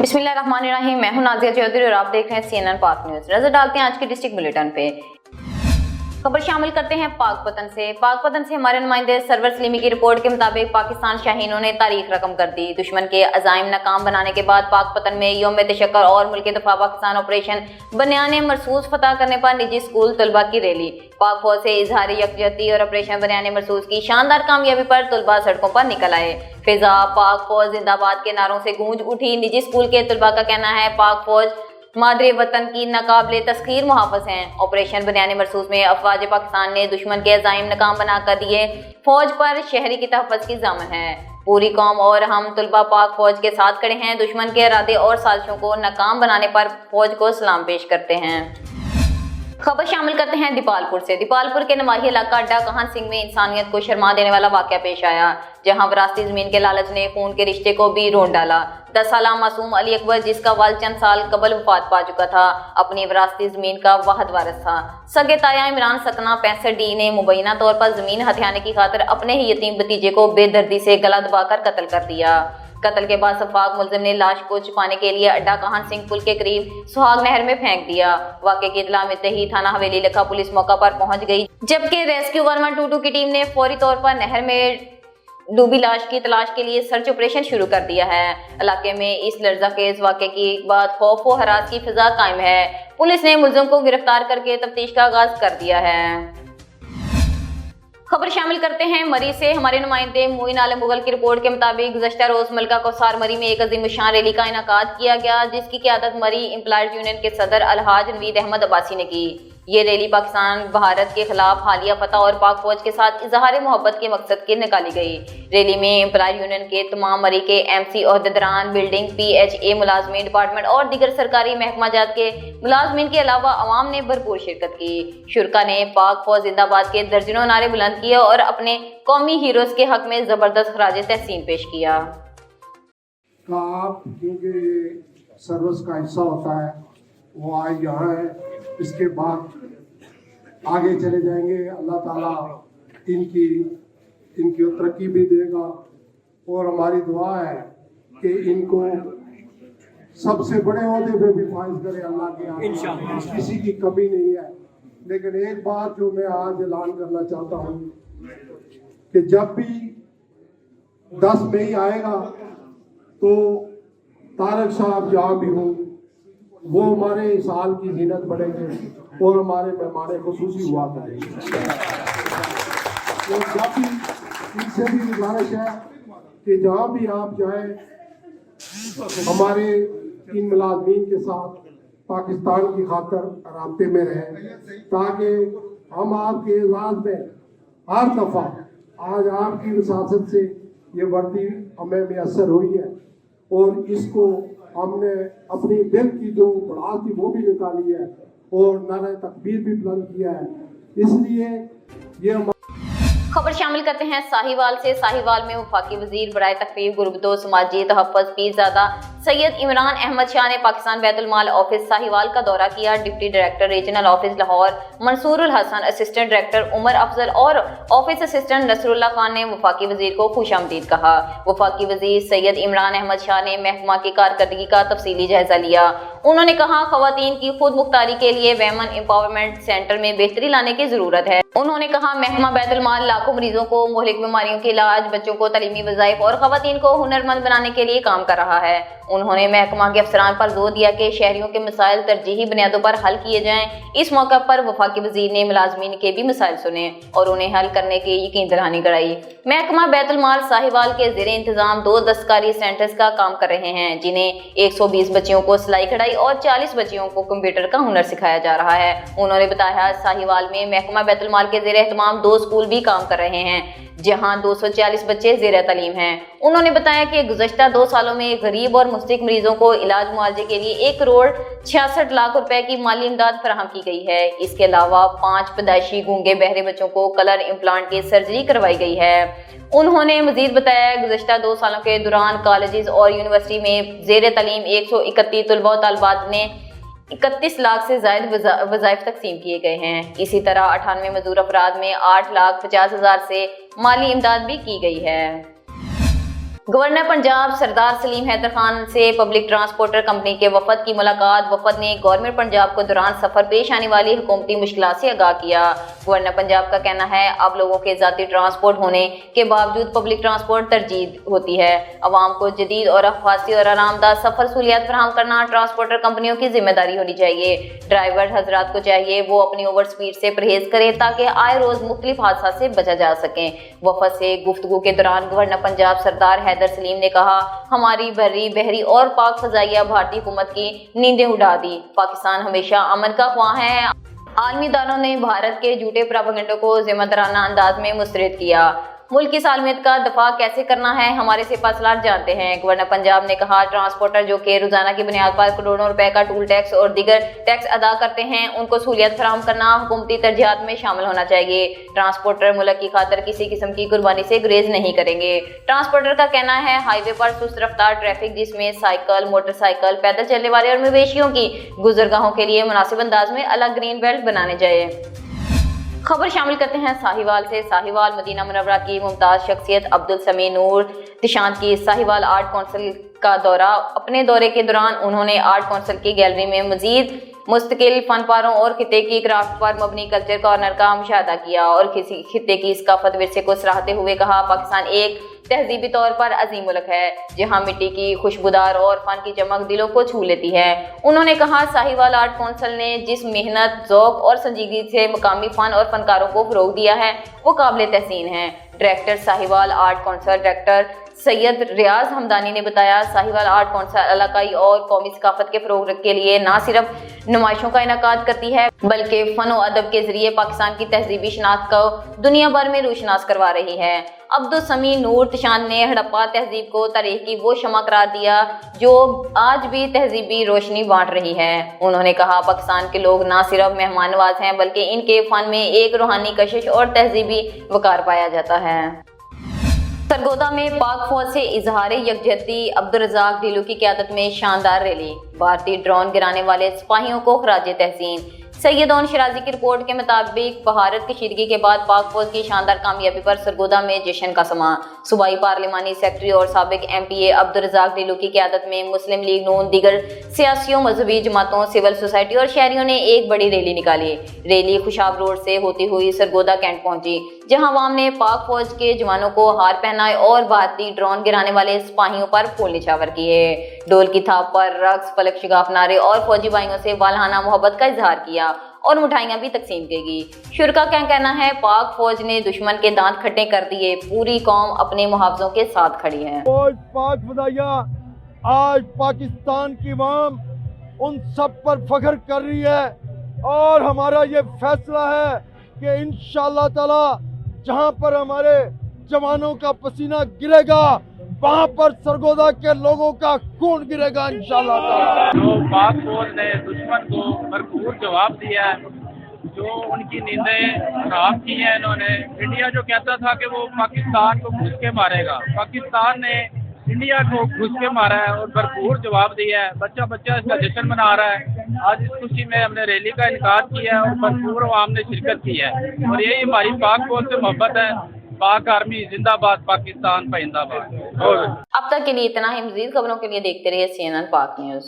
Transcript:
बिस्मिल्लाहिर्रहमानिर्रहीम। मैं हूं नाज़िया चौधरी और आप देख रहे हैं CNN पाक न्यूज़। नजर डालते हैं आज के डिस्ट्रिक्ट बुलेटिन पे। खबर शामिल करते हैं पाकपतन से हमारे नुमाइंदे सरवर सलीमी की रिपोर्ट के मुताबिक पाकिस्तान शाहीनों ने तारीख रकम कर दी। दुश्मन के अज़ाइम नाकाम बनाने के बाद पाकपतन में यौम तशक्कुर और मुल्की दफा पाकिस्तान ऑपरेशन बनियान मरसूस फतह करने पर निजी स्कूल तलबा की रैली। पाक फौज से इजहार यकजहती और ऑपरेशन बनियान मरसूस की शानदार कामयाबी पर तलबा सड़कों पर निकल आए। फिजा पाक फौज जिंदाबाद के नारों से गूंज उठी। निजी स्कूल के तलबा का कहना है पाक फौज मादरे वतन की नाकाबिले तस्खीर मुहाफ़िज़ हैं। ऑपरेशन बनियान मरसूस में अफवाज पाकिस्तान ने दुश्मन के अज़ाइम नाकाम बना कर दिए। फौज पर शहरी की तहफ़्फ़ुज़ की ज़ामन है। पूरी कौम और हम तलबा पाक फौज के साथ खड़े हैं। दुश्मन के इरादे और साजिशों को नाकाम बनाने पर फौज को सलाम पेश करते हैं। खबर शामिल करते हैं दीपालपुर के नवाही इलाका अड्डा कहान सिंह में इंसानियत को शर्मा देने वाला वाक़या पेश आया, जहां विरासती जमीन के लालच ने खून के रिश्ते को भी रोंद डाला। 10 साला मासूम अली अकबर, जिसका वालिद चंद साल कबल वफात पा चुका था, अपनी विरासती जमीन का वाहिद वारिस था। सगे ताया इमरान सकना 65D ने मुबैना तौर पर जमीन हथियाने की खातिर अपने ही यतीम भतीजे को बेदर्दी से गला दबाकर कत्ल कर दिया। कत्ल के बाद सफाक मुलजिम ने लाश को छुपाने के लिए अड्डा कहान सिंह पुल के करीब सुहाग नहर में फेंक दिया। वाक़े की इत्तला मिलते ही थाना हवेली लिखा पुलिस मौका पर पहुंच गई, जबकि रेस्क्यू 1122 की टीम ने फौरी तौर पर नहर में डूबी लाश की तलाश के लिए सर्च ऑपरेशन शुरू कर दिया है। इलाके में इस लर्ज़ाखेज़ वाक़े के बाद खौफ व हरास की फिजा कायम है। पुलिस ने मुलजिम को गिरफ्तार करके तफ्तीश का आगाज कर दिया है। खबर शामिल करते हैं मरी से हमारे नुमाइंदे मोइन आलम मुगल की रिपोर्ट के मुताबिक गुज़श्ता रोज मलका कौसार मरी में एक अजीम शान रैली का इनेकाद किया गया, जिसकी क़यादत मरी एम्प्लॉयज यूनियन के सदर अलहाज नवीद अहमद अब्बासी ने की। ये रैली पाकिस्तान भारत के खिलाफ हालिया फतह और पाक फौज के साथ इजहार मोहब्बत के मकसद के निकाली गई। रैली में एम्प्लॉय यूनियन के तमाम मरी के MC ओहदेदारान, बिल्डिंग PHA मुलाजमीन, डिपार्टमेंट और दीगर सरकारी महकमा जात के मुलाजमीन के अलावा अवाम ने भरपूर शिरकत की। शुरका ने पाक फौज जिंदाबाद के दर्जनों नारे बुलंद किए और अपने कौमी हीरोज के हक में जबरदस्त खराज तहसीन पेश किया। क्योंकि ये सर्विस का हिस्सा होता है, वो आज यहाँ है, इसके बाद आगे चले जाएंगे। अल्लाह ताला इनकी तरक्की भी देगा और हमारी दुआ है कि इनको सबसे बड़े ओहदे पे भी फाइज करे अल्लाह के यहाँ, किसी की कमी नहीं है। लेकिन एक बात जो मैं आज ऐलान करना चाहता हूँ कि जब भी 10 मई आएगा तो तारक साहब जहाँ भी हों वो हमारे साल की जीनत बढ़ेंगे और हमारे मेहमान खुसूसी हुआ करेंगे। तो जब भी इनसे भी गुजारिश है कि जहाँ भी आप जाएं हमारे इन मुलाजमीन के साथ पाकिस्तान की खातर राब्ते में रहें, ताकि हम आपके एजाज़ में हर दफ़ा आज आपकी विसासत से ये वर्दी हमें मैसर हुई है और इसको हमने अपनी दिल की जो बढ़ास थी वो भी निकाली है और नारे तकबीर भी बुलंद किया है। इसलिए ये खबर शामिल करते हैं साहिवाल से। साहिवाल में वफाकी वजीर बराए तकरीब गुरबतो समाजी तहफ़्फ़ुज़ पीरज़ादा सैयद इमरान अहमद शाह ने पाकिस्तान बैतुल माल ऑफिस साहिवाल का दौरा किया। Deputy director regional office Lahore Mansoorul Hasan, assistant director Umar Afzal और ऑफिस असिस्टेंट नसरुल्लाह खान ने वफाकी वजीर को खुशामदीद कहा। वफाकी वजीर सैयद इमरान अहमद शाह ने महकमा की कारकर्दगी का तफसीली जायजा लिया। उन्होंने कहा खवातीन की खुद मुख्तारी के लिए वेमन एम्पावरमेंट सेंटर में बेहतरी लाने की जरूरत है। उन्होंने कहा महकमा बैतुल माल लाखों मरीजों को मुहलिक बीमारियों के इलाज, बच्चों को तालीमी वज़ाइफ और खवातीन को हुनरमंद बनाने के लिए काम कर रहा है। उन्होंने महकमा के अफसरान पर जोर दिया कि शहरियों के मसाइल तरजीही बुनियादों पर हल किए जाएं। इस मौके पर वफाकी वजीर ने मुलाजमीन के भी मसाइल सुने और उन्हें हल करने की यकीन दहानी कराई। महकमा बैतुल माल साहिवाल के ज़ेरे इंतजाम 2 दस्तकारी सेंटर्स का काम कर रहे हैं, जिन्हें 120 बच्चियों को सिलाई कढ़ाई और 40 बच्चियों को कंप्यूटर का हुनर सिखाया जा रहा है। उन्होंने बताया साहिवाल में महकमा बैतुल माल के ज़ेरे एहतमाम 2 स्कूल भी काम कर रहे हैं, जहां 240 बच्चे ज़ेरे तालीम हैं। उन्होंने बताया कि गुज़श्ता 2 सालों में गरीब और मुस्तहिक मरीजों को इलाज मुआवजे के लिए 1 करोड़ 66 लाख रुपए की माली इमदाद फराहम की गई है। इसके अलावा 5 पैदाइशी गूंगे बहरे बच्चों को कलर इम्प्लांट की सर्जरी करवाई गई है। उन्होंने मजीद बताया गुज़श्ता 2 सालों के दौरान कॉलेजेस और यूनिवर्सिटी में ज़ेरे तालीम 131 तलबा और तालिबात ने 31 लाख से ज़ायद वज़ाइफ तकसीम किए गए हैं। इसी तरह 98 मजदूर अफराद में 8,50,000 से माली इमदाद भी की गई है। गवर्नर पंजाब सरदार सलीम हैदर खान से पब्लिक ट्रांसपोर्टर कंपनी के वफद की मुलाकात। वफद ने गवर्नर पंजाब को दौरान सफर पेश आने वाली हुकूमती मुश्किलात से आगाह किया। गवर्नर पंजाब का कहना है अब लोगों के ज़ाती ट्रांसपोर्ट होने के बावजूद पब्लिक ट्रांसपोर्ट तरजीह होती है। अवाम को जदीद और अफवासी और आरामदाह सफर सहूलियात फराहम करना ट्रांसपोर्टर कंपनियों की जिम्मेदारी होनी चाहिए। ड्राइवर हजरात को चाहिए वो अपनी ओवर स्पीड से परहेज करें ताकि आए रोज मुख्तलिफ हादसा से बचा जा सके। वफद से गुफ्तगू के दौरान गवर्नर पंजाब सरदार हैदर सलीम ने कहा हमारी बर्री बहरी और पाक फजाइया भारतीय हुकूमत की नींदें उड़ा दी। पाकिस्तान हमेशा अमन का ख्वाह है। आलमी इदारों ने भारत के झूठे प्रोपेगेंडा को जिम्मेदाराना अंदाज में मुस्तरद किया। मुल्क की सालमियत का दफा कैसे करना है हमारे सिपहसालार जानते हैं। गवर्नर पंजाब ने कहा ट्रांसपोर्टर जो कि रोजाना की बुनियाद पर करोड़ों रुपए का टूल टैक्स और दीगर टैक्स अदा करते हैं उनको सहूलियत फराहम करना हुकूमती तरजीहात में शामिल होना चाहिए। ट्रांसपोर्टर मुल्क की खातिर किसी किस्म की कुर्बानी से गुरेज नहीं करेंगे। ट्रांसपोर्टर का कहना है हाईवे पर सुस्त रफ्तार ट्रैफिक जिसमें साइकिल मोटरसाइकिल पैदल चलने वाले और मवेशियों की गुजरगाहों के लिए मुनासिब अंदाज में अलग ग्रीन बेल्ट बनाने चाहिए। खबर शामिल करते हैं साहिवाल से। साहिवाल मदीना मुनव्वरा की मुमताज शख्सियत अब्दुल समी नूर तिशांत की साहिवाल आर्ट काउंसिल का दौरा। अपने दौरे के दौरान उन्होंने आर्ट काउंसिल की गैलरी में मजीद मुस्तकिल फनपारों और खिते की क्राफ्ट पर मबनी कल्चर कॉर्नर का मुशाहदा किया और किसी खिते की सकाफत विरसे को सराहते हुए कहा पाकिस्तान एक तहजीबी तौर पर अजीम मुल्क है जहां मिट्टी की खुशबूदार और फन की चमक दिलों को छू लेती है। उन्होंने कहा साहिवाल आर्ट काउंसिल ने जिस मेहनत ज़ौक़ और संजीदगी से मकामी फन और फनकारों को फरोग दिया है वो काबिल तहसीन है। Director Sahiwal art council director Syed Riaz Hamdani ने बताया साहिवाल आर्ट काउंसिल इलाकाई और कौमी सकाफत के फरोग के लिए न सिर्फ नुमाइशों का इनेकाद करती है बल्कि फन और अदब के जरिए पाकिस्तान की तहजीबी शनाख्त को दुनिया भर में रोशनास करवा रही है। अब्दुल समी नूर तिशान ने हड़प्पा तहजीब को तारीख की वो शमा करार दिया जो आज भी तहजीबी रोशनी बांट रही है। उन्होंने कहा पाकिस्तान के लोग न सिर्फ मेहमान नवाज हैं बल्कि इनके फन में एक रूहानी कशिश और तहजीबी वकार पाया जाता है। सरगोदा में पाक फौज से इजहार यकजहती अब्दुल रज़ाक ढिल्लो की क़यादत में शानदार रैली। भारतीय ड्रोन गिराने वाले सिपाहियों को खराज तहसीन। सैयद ओन शिराजी की रिपोर्ट के मुताबिक भारत की कशीदगी के बाद पाक फौज की शानदार कामयाबी पर सरगोदा में जश्न का समा। सूबाई पार्लिमानी सेक्रेटरी और साबिक MPA अब्दुल रज़ाक ढिल्लो की क़यादत में मुस्लिम लीग नून दीगर सियासियों मजहबी जमातों सिविल सोसाइटी और शहरियों ने एक बड़ी रैली निकाली। रैली खुशाब रोड से होती हुई सरगोदा कैंट पहुंची जहां अवाम ने पाक फौज के जवानों को हार पहनाए और भारतीय ड्रोन गिराने वाले सिपाहियों पर फूल निछावर किए। ढोल की थाप पर रक्स फलक शिगाफ नारे और फौजी भाइयों से वालहाना मोहब्बत का इजहार किया और मिठाइयां भी तकसीम की गई। शुरा का कहना है पाक फौज ने दुश्मन के दांत खट्टे कर दिए। पूरी कौम अपने मुहावजों के साथ खड़ी है। पाक फदाइया आज पाकिस्तान की अवाम उन सब पर फख्र कर रही है और हमारा ये फैसला है कि इंशाअल्लाह ताला जहां पर हमारे जवानों का पसीना गिरेगा वहां पर सरगोदा के लोगों का खून गिरेगा इंशाअल्लाह ताला। जो पाक फौज ने दुश्मन को भरपूर जवाब दिया है, जो उनकी नींदें खराब की हैं इन्होंने। इंडिया जो कहता था कि वो पाकिस्तान को घुस के मारेगा, पाकिस्तान ने इंडिया को घुस के मारा है और भरपूर जवाब दिया है। बच्चा बच्चा इसका जश्न मना रहा है। आज इस खुशी में हमने रैली का इनकाद किया है और भरपूर अवाम ने शिरकत की है और यही हमारी पाक फौज से मोहब्बत है। पाक आर्मी जिंदाबाद, पाकिस्तान पाइंदाबाद। और अब तक के लिए इतना ही। मजीद खबरों के लिए देखते रहिए CNN पाक न्यूज़।